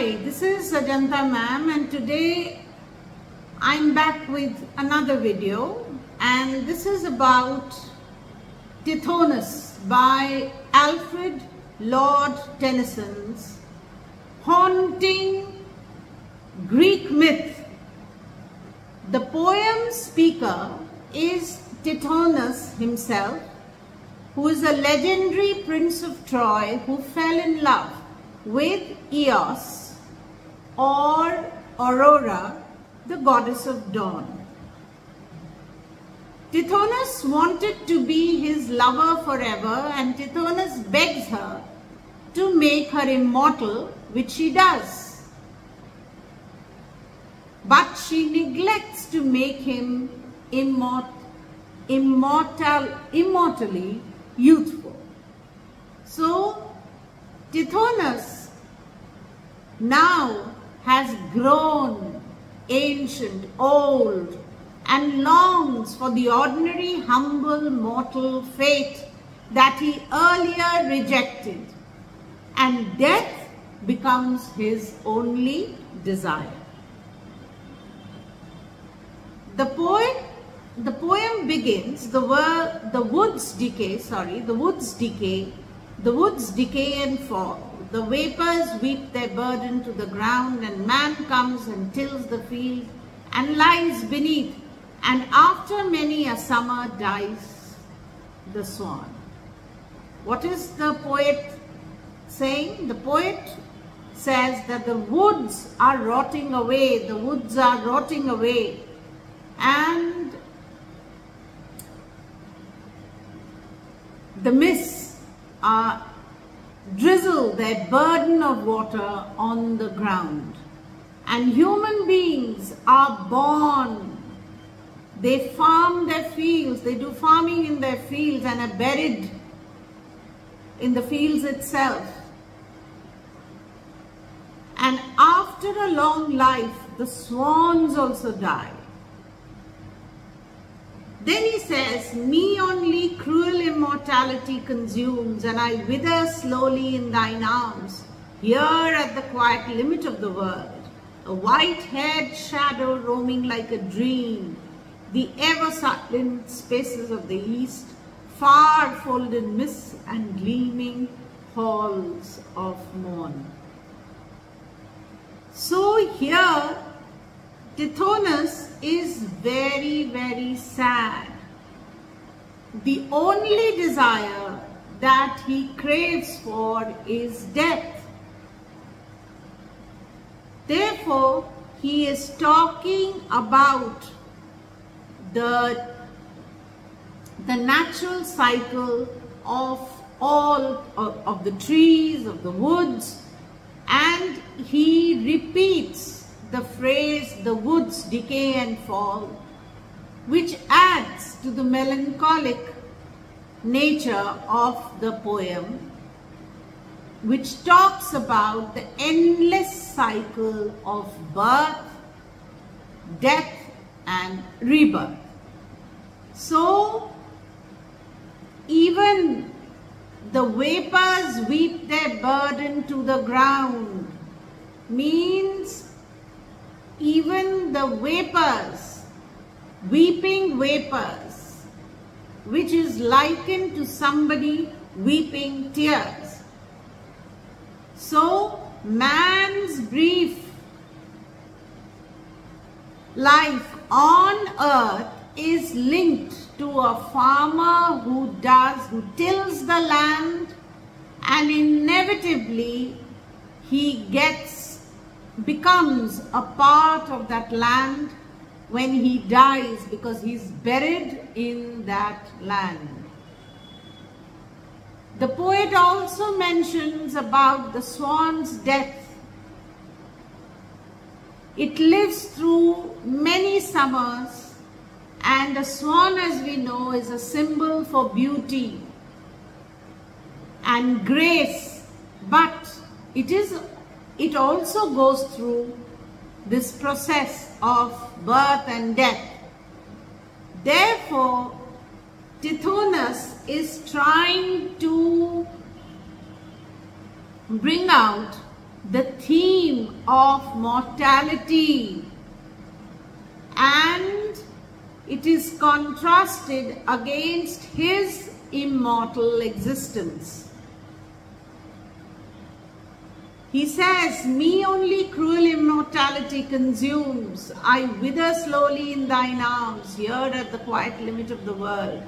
Hi, this is Ajanta ma'am, and today I'm back with another video, and this is about Tithonus by Alfred Lord Tennyson's haunting Greek myth. The poem's speaker is Tithonus himself, who is a legendary prince of Troy who fell in love with Eos or Aurora, the goddess of dawn. Tithonus wanted to be his lover forever, and Tithonus begs her to make her immortal, which she does. But she neglects to make him immortally youthful. So Tithonus now has grown ancient, old, and longs for the ordinary, humble, mortal fate that he earlier rejected, and death becomes his only desire. The poem begins, the woods decay and fall. The vapors weep their burden to the ground, and man comes and tills the field and lies beneath, and after many a summer dies the swan. What is the poet saying? The poet says that the woods are rotting away, and the mists drizzle their burden of water on the ground, and human beings are born. They farm their fields, they do farming in their fields and are buried in the fields itself. And after a long life, the swans also die. Then he says, me only cruel immortality consumes, and I wither slowly in thine arms, here at the quiet limit of the world, a white-haired shadow roaming like a dream, the ever-silent spaces of the east, far folded mists and gleaming halls of morn. So here, Tithonus is very, very sad. The only desire that he craves for is death. Therefore, he is talking about the natural cycle of all of the trees, of the woods, and he repeats the phrase, the woods decay and fall, which adds to the melancholic nature of the poem, which talks about the endless cycle of birth, death, and rebirth. So, even the vapors weep their burden to the ground means even the vapors, weeping vapors, which is likened to somebody weeping tears. So, man's brief life on earth is linked to a farmer who tills the land, and inevitably he becomes a part of that land when he dies, because he's buried in that land. The poet also mentions about the swan's death. It lives through many summers, and a swan, as we know, is a symbol for beauty and grace, but it also goes through this process of birth and death. Therefore, Tithonus is trying to bring out the theme of mortality, and it is contrasted against his immortal existence. He says, "Me only cruel immortality consumes. I wither slowly in thine arms, here at the quiet limit of the world.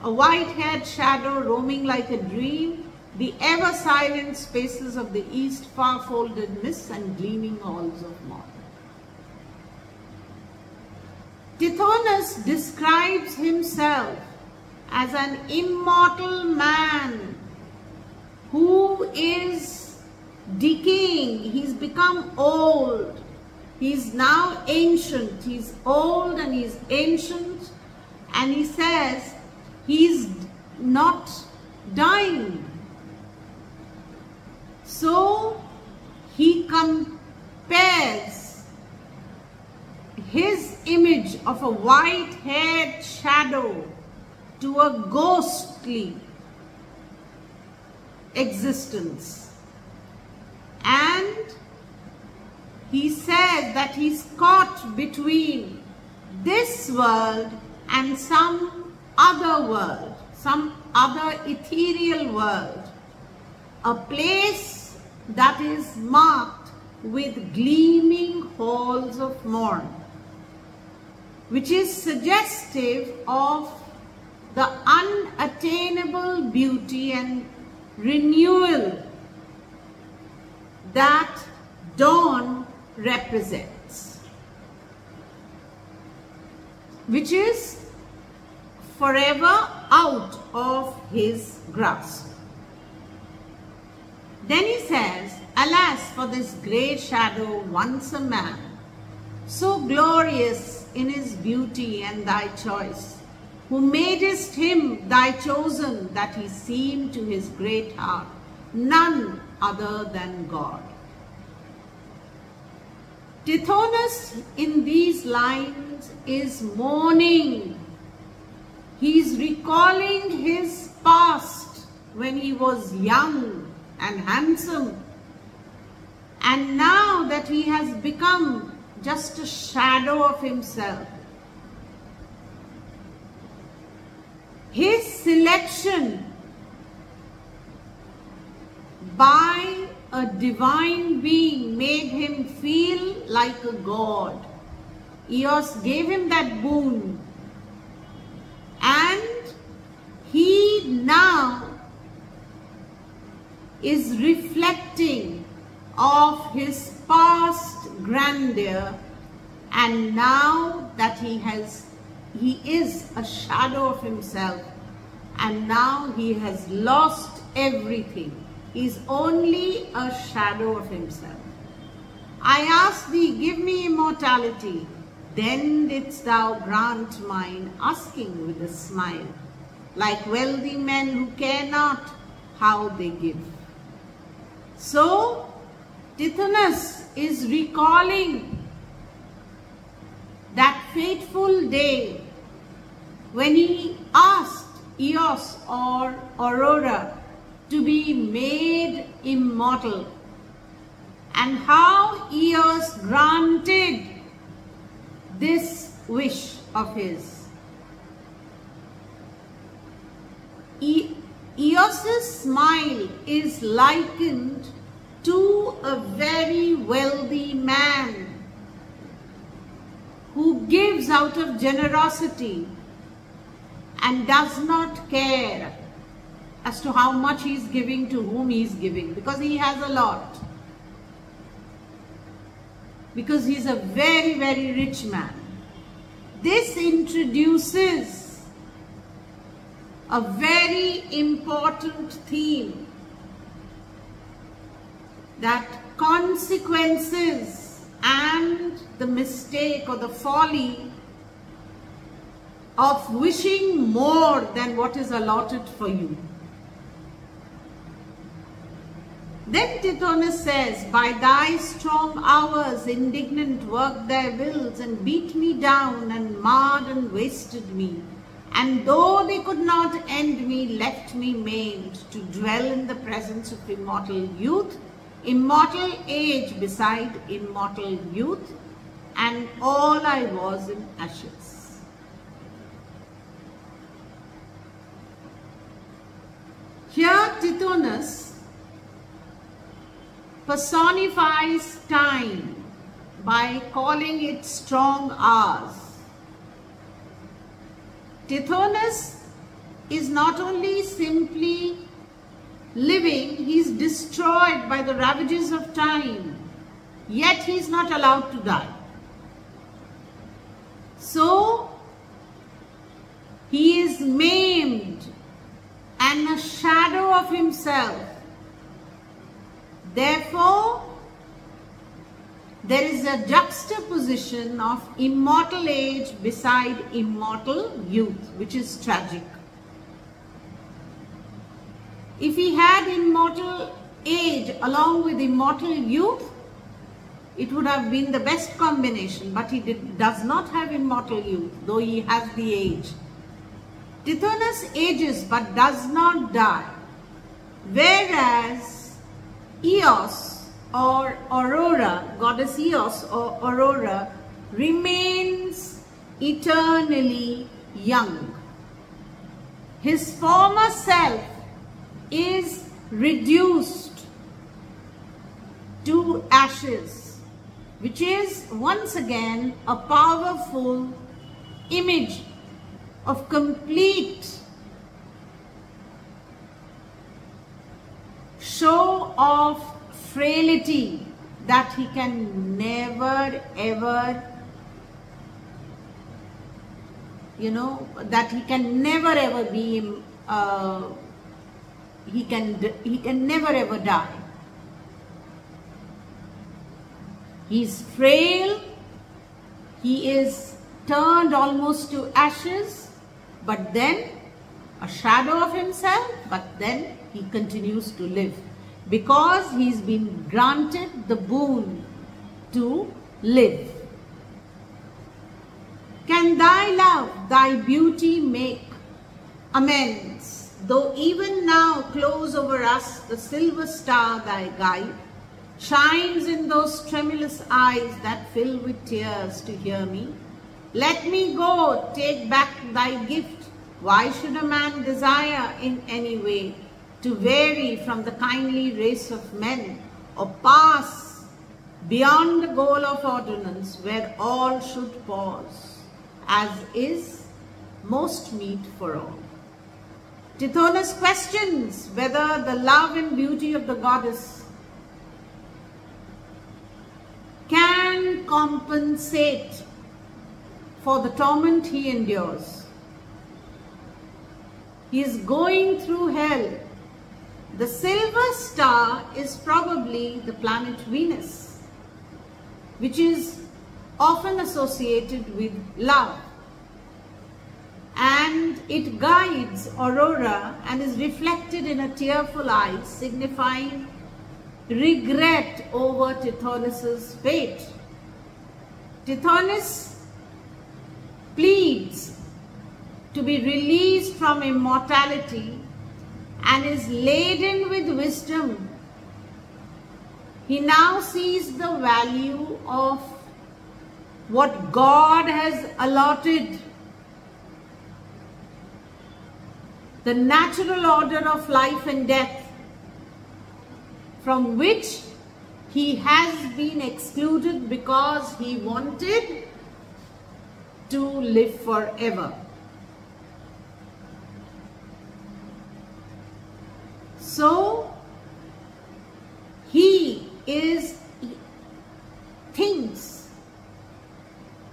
A white-haired shadow roaming like a dream, the ever-silent spaces of the east, far-folded mists and gleaming halls of morn." Tithonus describes himself as an immortal man who is decaying. He's become old. He's now ancient. He's old and he's ancient. And he says he's not dying. So he compares his image of a white-haired shadow to a ghostly existence. And he says that he's caught between this world and some other world, some other ethereal world, a place that is marked with gleaming halls of morn, which is suggestive of the unattainable beauty and renewal that dawn represents, which is forever out of his grasp. Then he says, "Alas for this grey shadow, once a man, so glorious in his beauty and thy choice, who madest him thy chosen, that he seemed to his great heart none other than God." Tithonus in these lines is mourning. He's recalling his past when he was young and handsome, and now that he has become just a shadow of himself. His selection by a divine being made him feel like a god. Eos gave him that boon, and he now is reflecting of his past grandeur, and now that he is a shadow of himself, and now he has lost everything. He is only a shadow of himself. "I asked thee, give me immortality. Then didst thou grant mine, asking with a smile, like wealthy men who care not how they give." So Tithonus is recalling that fateful day when he asked Eos or Aurora to be made immortal, and how Eos granted this wish of his. Eos's smile is likened to a very wealthy man who gives out of generosity and does not care as to how much he is giving, to whom he is giving, because he has a lot. Because he is a very, very rich man. This introduces a very important theme, that consequences and the mistake or the folly of wishing more than what is allotted for you. Then Tithonus says, "By thy strong hours indignant worked their wills, and beat me down, and marred and wasted me. And though they could not end me, left me maimed, to dwell in the presence of immortal youth, immortal age beside immortal youth, and all I was in ashes. Here Tithonus personifies time by calling it strong hours. Tithonus is not only simply living, he is destroyed by the ravages of time, yet he is not allowed to die. So, he is maimed and a shadow of himself. Therefore, there is a juxtaposition of immortal age beside immortal youth, which is tragic. If he had immortal age along with immortal youth, it would have been the best combination, but he does not have immortal youth, though he has the age. Tithonus ages but does not die, whereas Eos or Aurora, goddess Eos or Aurora, remains eternally young. His former self is reduced to ashes, which is once again a powerful image of complete show of frailty that he can never ever, that he can never ever be, he can never ever die. He is frail, he is turned almost to ashes, but then a shadow of himself, but then he continues to live because he's been granted the boon to live. Can thy love, thy beauty make amends, though even now close over us the silver star thy guide shines in those tremulous eyes that fill with tears to hear me? Let me go, take back thy gift. Why should a man desire in any way to vary from the kindly race of men, or pass beyond the goal of ordinance where all should pause, as is most meet for all? Tithonus questions whether the love and beauty of the goddess can compensate for the torment he endures. He is going through hell. The silver star is probably the planet Venus, which is often associated with love. And it guides Aurora and is reflected in a tearful eye, signifying regret over Tithonus' fate. Tithonus pleads to be released from immortality and is laden with wisdom. He now sees the value of what God has allotted, the natural order of life and death, from which he has been excluded because he wanted to live forever. So he thinks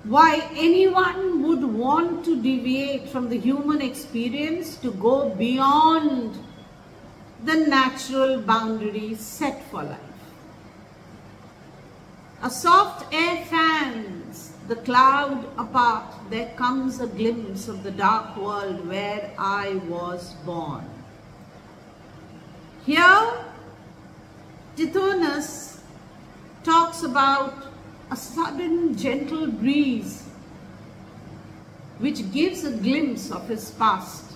why anyone would want to deviate from the human experience to go beyond the natural boundaries set for life. A soft air fans the cloud apart. There comes a glimpse of the dark world where I was born. Here, Tithonus talks about a sudden gentle breeze which gives a glimpse of his past.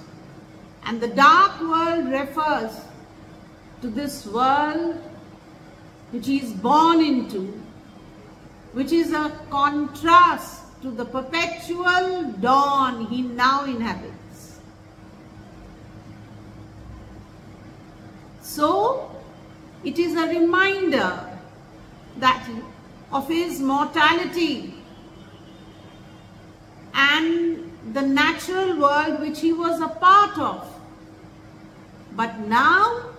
And the dark world refers to this world which he is born into, which is a contrast to the perpetual dawn he now inhabits. So, it is a reminder that of his mortality and the natural world which he was a part of. But now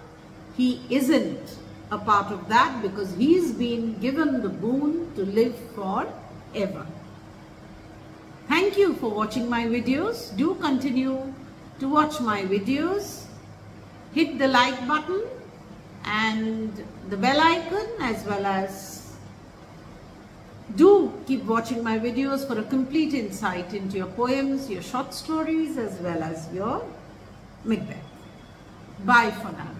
he isn't a part of that because he's been given the boon to live forever. Thank you for watching my videos. Do continue to watch my videos. Hit the like button and the bell icon, as well as do keep watching my videos for a complete insight into your poems, your short stories, as well as your Macbeth. Bye for now.